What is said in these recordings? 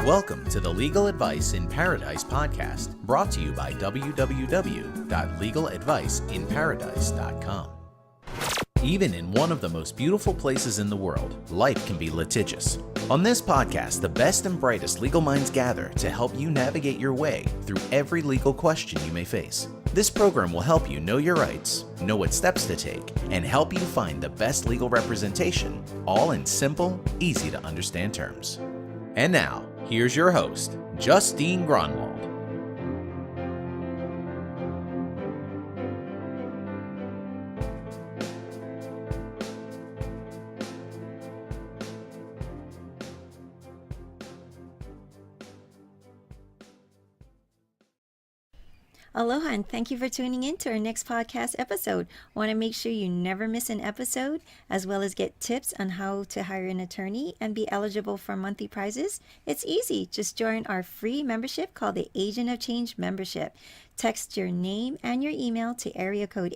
Welcome to the Legal Advice in Paradise podcast, brought to you by www.legaladviceinparadise.com. Even in one of the most beautiful places in the world, life can be litigious. On this podcast, the best and brightest legal minds gather to help you navigate your way through every legal question you may face. This program will help you know your rights, know what steps to take, and help you find the best legal representation, all in simple, easy to understand terms. And now, here's your host, Justine Gronwald. Aloha, and thank you for tuning in to our next podcast episode. Want to make sure you never miss an episode, as well as get tips on how to hire an attorney and be eligible for monthly prizes? It's easy. Just join our free membership called the Agent of Change membership. Text your name and your email to area code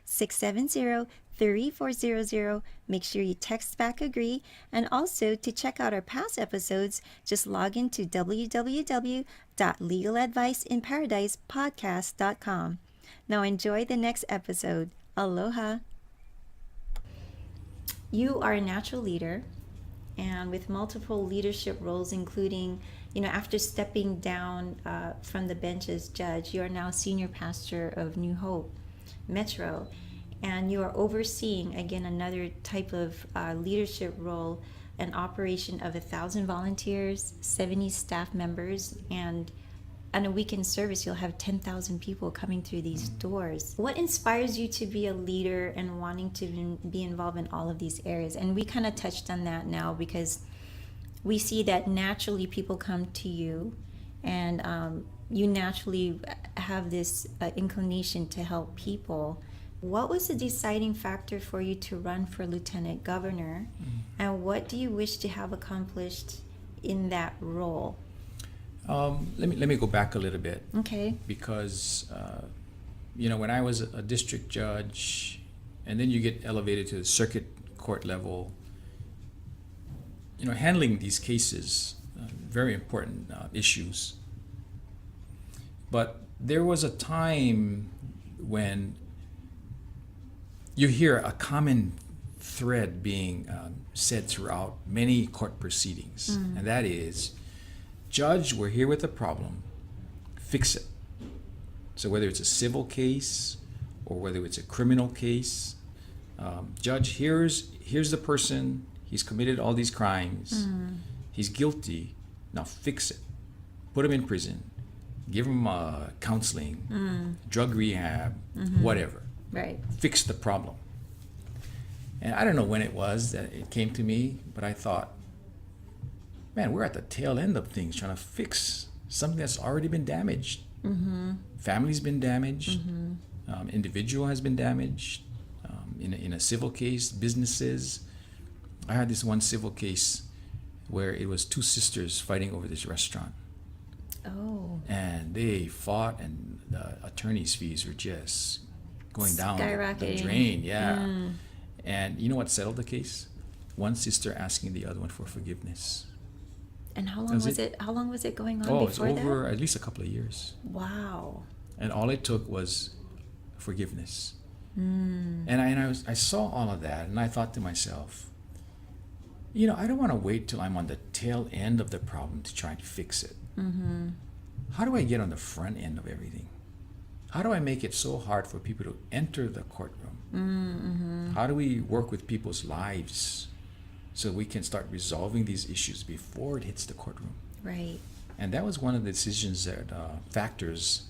808-670-3400. Make sure you text back agree. And also, to check out our past episodes, just log into www.legaladviceinparadisepodcast.com. Now enjoy the next episode. Aloha. You are a natural leader, and with multiple leadership roles, including, after stepping down from the bench as judge, you are now senior pastor of New Hope Metro. And you are overseeing, again, another type of leadership role, an operation of 1,000 volunteers, 70 staff members, and on a weekend service, you'll have 10,000 people coming through these doors. What inspires you to be a leader and wanting to be involved in all of these areas? And we kind of touched on that now, because we see that naturally people come to you, and you naturally have this inclination to help people. What was the deciding factor for you to run for lieutenant governor, and what do you wish to have accomplished in that role? Let me go back a little bit. Okay. Because when I was a district judge, and then you get elevated to the circuit court level, handling these cases, very important issues. But there was a time when you hear a common thread being said throughout many court proceedings, and that is, Judge, we're here with a problem, fix it. So whether it's a civil case or whether it's a criminal case, Judge, here's the person, he's committed all these crimes, he's guilty, now fix it. Put him in prison, give him counseling, drug rehab, whatever. Right. Fix the problem. And I don't know when it was that it came to me, but I thought, man, we're at the tail end of things, trying to fix something that's already been damaged. Family's been damaged. Individual has been damaged. In a civil case, businesses. I had this one civil case where it was two sisters fighting over this restaurant. Oh. And they fought, and the attorney's fees were just going down the drain. And you know what settled the case? One sister asking the other one for forgiveness. And how long was it? How long was it going on before that? Oh, it's over at least a couple of years. Wow. And all it took was forgiveness. And I saw all of that, and I thought to myself, I don't want to wait till I'm on the tail end of the problem to try and fix it. How do I get on the front end of everything? How do I make it so hard for people to enter the courtroom? How do we work with people's lives so we can start resolving these issues before it hits the courtroom? Right. And that was one of the decisions that factors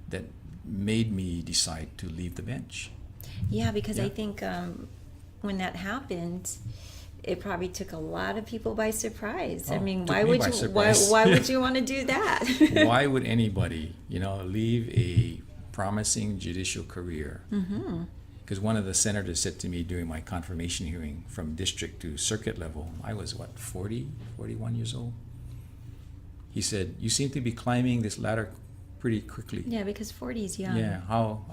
that made me decide to leave the bench. Yeah, because I think when that happened, it probably took a lot of people by surprise. I mean, why would you want to do that? Why would anybody, leave a promising judicial career? Because one of the senators said to me during my confirmation hearing, from district to circuit level, I was 41 years old. He said, "You seem to be climbing this ladder pretty quickly." Yeah, because 40 is young. Yeah. How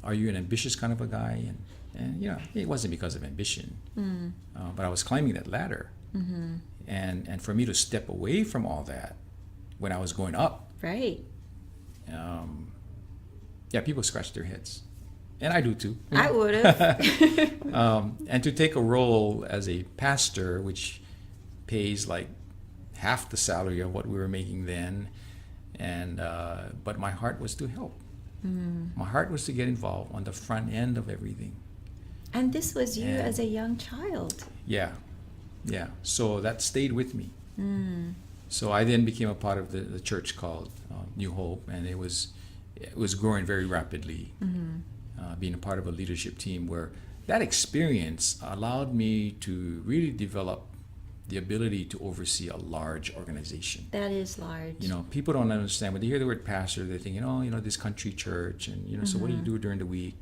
are you an ambitious kind of a guy? And it wasn't because of ambition, but I was climbing that ladder. And for me to step away from all that when I was going up, Right. yeah, people scratch their heads. And I do too. I would have. And to take a role as a pastor, which pays like half the salary of what we were making then, and but my heart was to help. My heart was to get involved on the front end of everything. And this was you And- as a young child. Yeah. So that stayed with me. So I then became a part of the church called New Hope, and it was growing very rapidly. Being a part of a leadership team where that experience allowed me to really develop the ability to oversee a large organization. That is large. You know, people don't understand when they hear the word pastor, they're thinking, oh, you know, this country church, and you know, so what do you do during the week?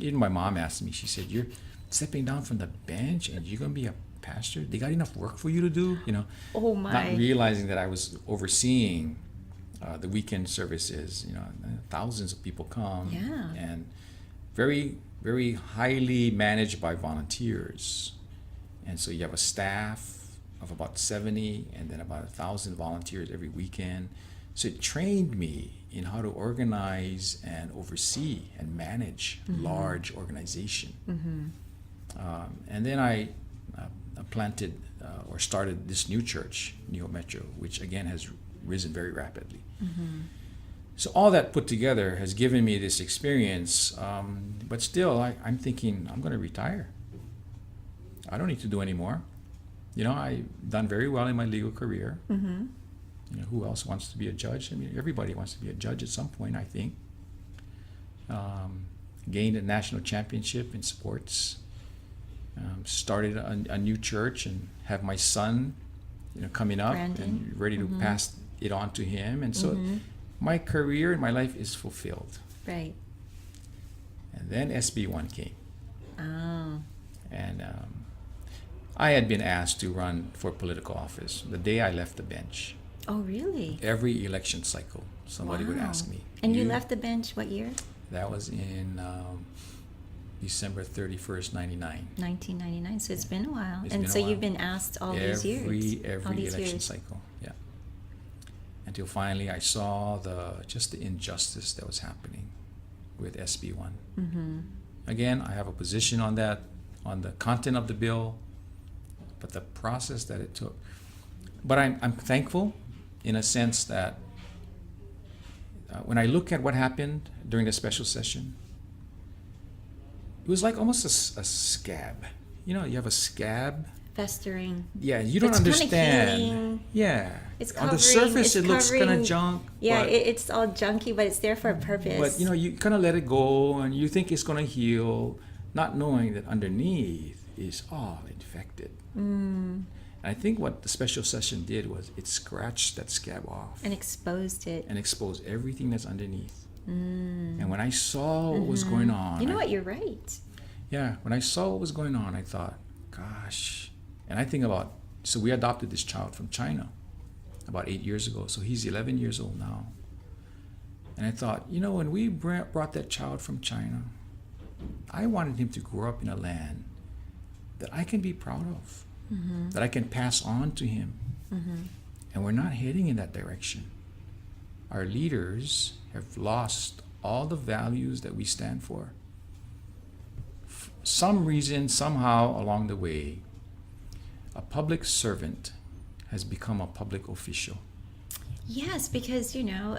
Even my mom asked me, she said, you're stepping down from the bench and you're gonna be a pastor? They got enough work for you to do? You know, Oh my. not realizing that I was overseeing the weekend services. You know, thousands of people come, Yeah. and very, very highly managed by volunteers. And so you have a staff of about 70 and then about 1,000 volunteers every weekend. So it trained me in how to organize and oversee and manage large organization. And then I planted or started this new church, New Hope Metro, which again has risen very rapidly. So all that put together has given me this experience, but still I'm thinking I'm going to retire. I don't need to do any more. You know, I've done very well in my legal career. You know, who else wants to be a judge? I mean, everybody wants to be a judge at some point, I think. Gained a national championship in sports. Started a new church and have my son, you know, coming up Brandon. and ready to pass it on to him. And so my career and my life is fulfilled. Right. And then SB1 came. Oh. And I had been asked to run for political office the day I left the bench. Oh, really? Every election cycle, somebody would Wow. ask me. And you left the bench what year? That was in December 31st, 99. 1999. So it's been a while. It's And been a so while. you've been asked all these years. All Every these election years. cycle, yeah. Until finally I saw the injustice that was happening with SB1. Again, I have a position on that, on the content of the bill, but the process that it took. But I'm thankful in a sense that when I look at what happened during the special session, it was like almost a scab. You know, you have a scab. Festering. Yeah, you don't It's kinda understand. healing. Yeah. It's On the covering- surface, it's it looks kind covering- of junk. Yeah, but, it's all junky, but it's there for a purpose. but you know, you kind of let it go, and you think it's going to heal, not knowing that underneath is all infected. And I think what the special session did was it scratched that scab off and exposed it. and exposed everything that's underneath. And when I saw what was going on, You know what? You're right. yeah, when I saw what was going on, I thought, gosh. And I think about, so we adopted this child from China about 8 years ago. So he's 11 years old now. And I thought, you know, when we brought that child from China, I wanted him to grow up in a land that I can be proud of, that I can pass on to him. And we're not heading in that direction. Our leaders have lost all the values that we stand for. Some reason, somehow along the way, a public servant has become a public official. Yes, because, you know,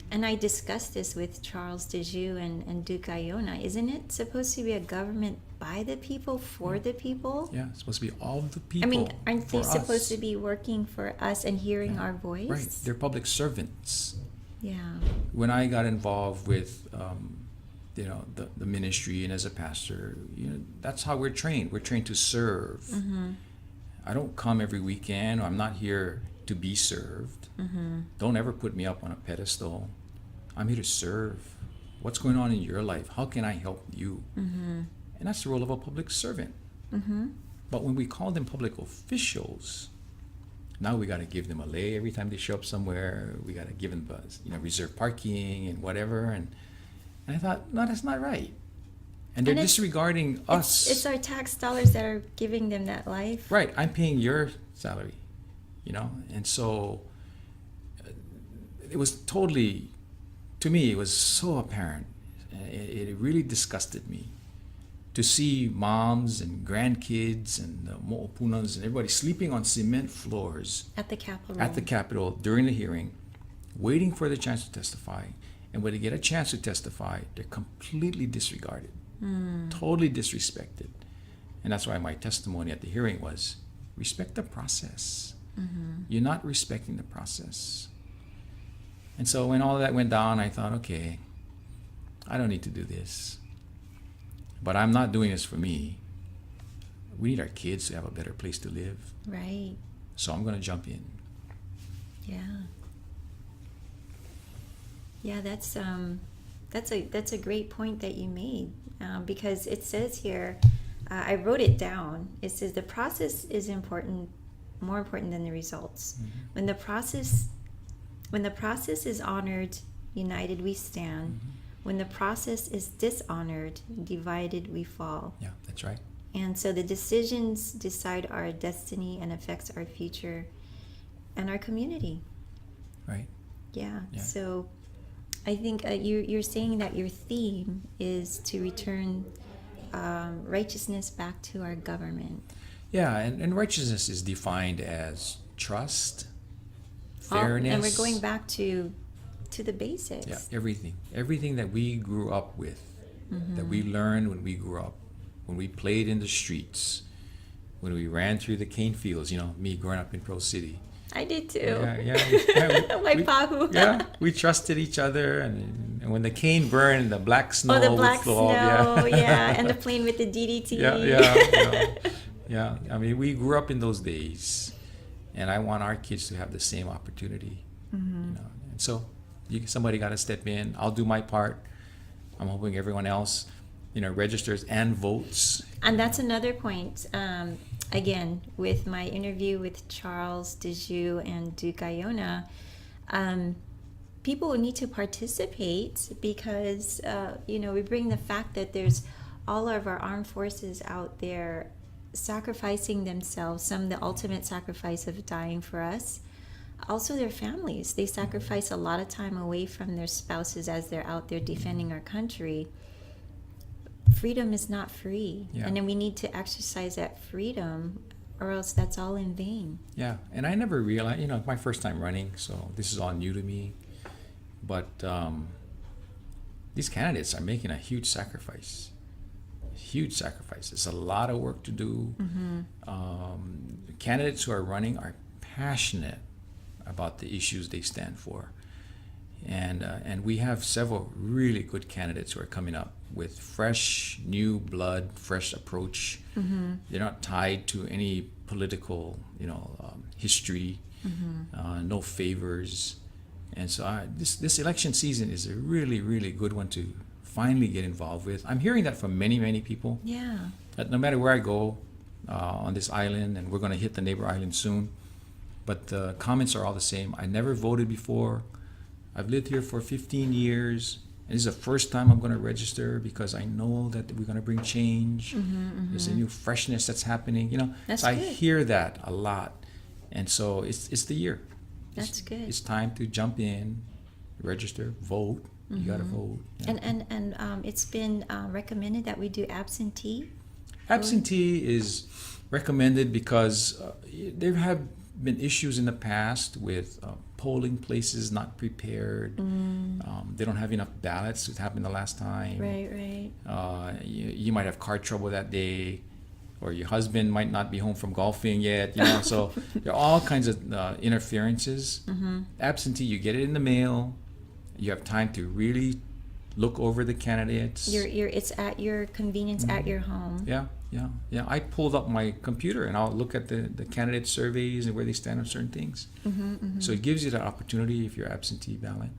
and I discussed this with Charles Dejoux and Duke Iona. Isn't it supposed to be a government by the people, for the people? Yeah, it's supposed to be all the people. I mean, aren't they for supposed us. to be working for us and hearing our voice? Right, they're public servants. Yeah. When I got involved with, you know, the ministry and as a pastor, you know, that's how we're trained. We're trained to serve. I don't come every weekend, or I'm not here to be served. Don't ever put me up on a pedestal. I'm here to serve. What's going on in your life? How can I help you? And that's the role of a public servant. But when we call them public officials, now we got to give them a lay every time they show up somewhere. We got to give them, you know, reserved parking and whatever. And I thought, no, that's not right. And they're And disregarding us. It's our tax dollars that are giving them that life. Right, I'm paying your salary, and so it was totally, to me, it was so apparent. It really disgusted me to see moms and grandkids and the mo'opunas and everybody sleeping on cement floors At the Capitol. at the Capitol during the hearing, waiting for the chance to testify. And when they get a chance to testify, they're completely disregarded, totally disrespected. And that's why my testimony at the hearing was, respect the process. You're not respecting the process. And so when all of that went down, I thought, okay, I don't need to do this. But I'm not doing this for me. We need our kids to have a better place to live. Right. So I'm going to jump in. Yeah. Yeah, that's a great point that you made, because it says here, I wrote it down. It says the process is important, more important than the results. When the process is honored, united we stand. When the process is dishonored, divided we fall. Yeah, that's right. And so the decisions decide our destiny and affects our future and our community. Right. Yeah. Yeah. So I think you're saying that your theme is to return righteousness back to our government. Yeah, and righteousness is defined as trust, fairness. And we're going back to the basics. Yeah, everything that we grew up with, that we learned when we grew up, when we played in the streets, when we ran through the cane fields. Me growing up in Pro City. I did too. Yeah. Waipahu. Yeah, we trusted each other, and when the cane burned, the black snow the would black flow snow, off. Yeah. and the plane with the DDT. Yeah. I mean, we grew up in those days, and I want our kids to have the same opportunity. And so, somebody got to step in. I'll do my part. I'm hoping everyone else, registers and votes. And that's another point. Again, with my interview with Charles Dejoux and Duke Iona, people need to participate because, we bring the fact that there's all of our armed forces out there sacrificing themselves, some the ultimate sacrifice of dying for us. Also their families. They sacrifice a lot of time away from their spouses as they're out there defending our country. Freedom is not free. Yeah. And then we need to exercise that freedom, or else that's all in vain. Yeah, and I never realized, my first time running, so this is all new to me. But these candidates are making a huge sacrifice. Huge sacrifice. It's a lot of work to do. Candidates who are running are passionate about the issues they stand for. And we have several really good candidates who are coming up with fresh, new blood, fresh approach. They're not tied to any political, history, no favors. And so this election season is a really, really good one to finally get involved with. I'm hearing that from many, many people. Yeah. That no matter where I go on this island, and we're going to hit the neighbor island soon, but the comments are all the same. I never voted before. I've lived here for 15 years. And this is the first time I'm going to register because I know that we're going to bring change. There's a new freshness that's happening. That's so I good. hear that a lot. And so it's the year. That's good. It's time to jump in, register, vote. You got to vote. Yeah. And it's been recommended that we do absentee. Absentee is recommended because there have been issues in the past with polling places not prepared. They don't have enough ballots. It happened the last time. Right. You might have car trouble that day, or your husband might not be home from golfing yet. So there are all kinds of interferences. Absentee, you get it in the mail. You have time to really look over the candidates. It's at your convenience at your home. Yeah. I pulled up my computer and I'll look at the candidate surveys and where they stand on certain things. So it gives you that opportunity if you're absentee ballot.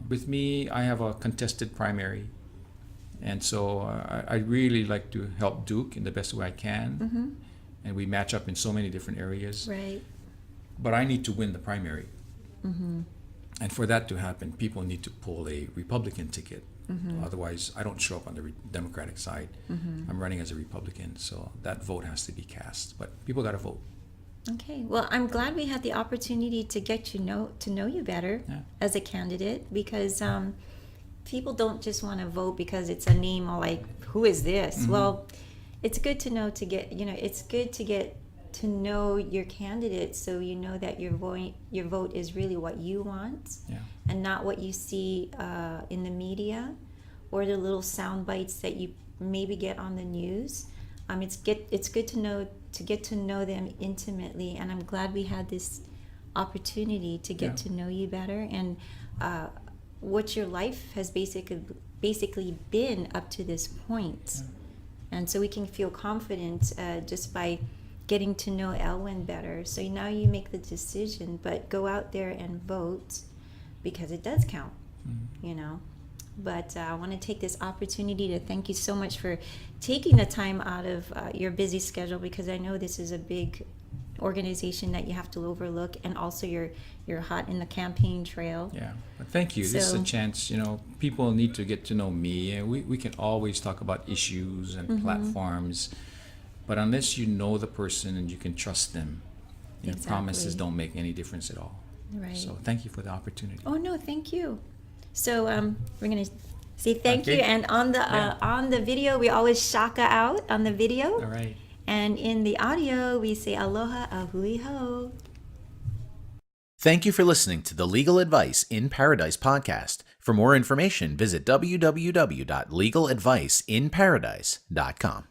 With me, I have a contested primary. And so I really like to help Duke in the best way I can. And we match up in so many different areas. Right. But I need to win the primary. And for that to happen, people need to pull a Republican ticket Otherwise, I don't show up on the Democratic side. I'm running as a Republican, so that vote has to be cast. But people got to vote. Okay. Well, I'm glad we had the opportunity to get to know you better as a candidate, because people don't just want to vote because it's a name or like, who is this? Well, it's good to know it's good to get to know your candidate, so you know that your vote is really what you want, and not what you see in the media or the little sound bites that you maybe get on the news. It's good to get to know them intimately, and I'm glad we had this opportunity to get to know you better, and what your life has basically been up to this point. And so we can feel confident just by getting to know Elwin better. So now you make the decision, but go out there and vote, because it does count, But I want to take this opportunity to thank you so much for taking the time out of your busy schedule, because I know this is a big organization that you have to overlook, and also you're hot in the campaign trail. Yeah, but thank you. This is a chance, people need to get to know me, and we can always talk about issues and platforms, but unless you know the person and you can trust them, promises don't make any difference at all. Right. So thank you for the opportunity. Oh no, thank you. So we're gonna say thank you, and on the video we always shaka out on the video. All right. And in the audio we say aloha ahui ho. Thank you for listening to the Legal Advice in Paradise podcast. For more information, visit www.legaladviceinparadise.com.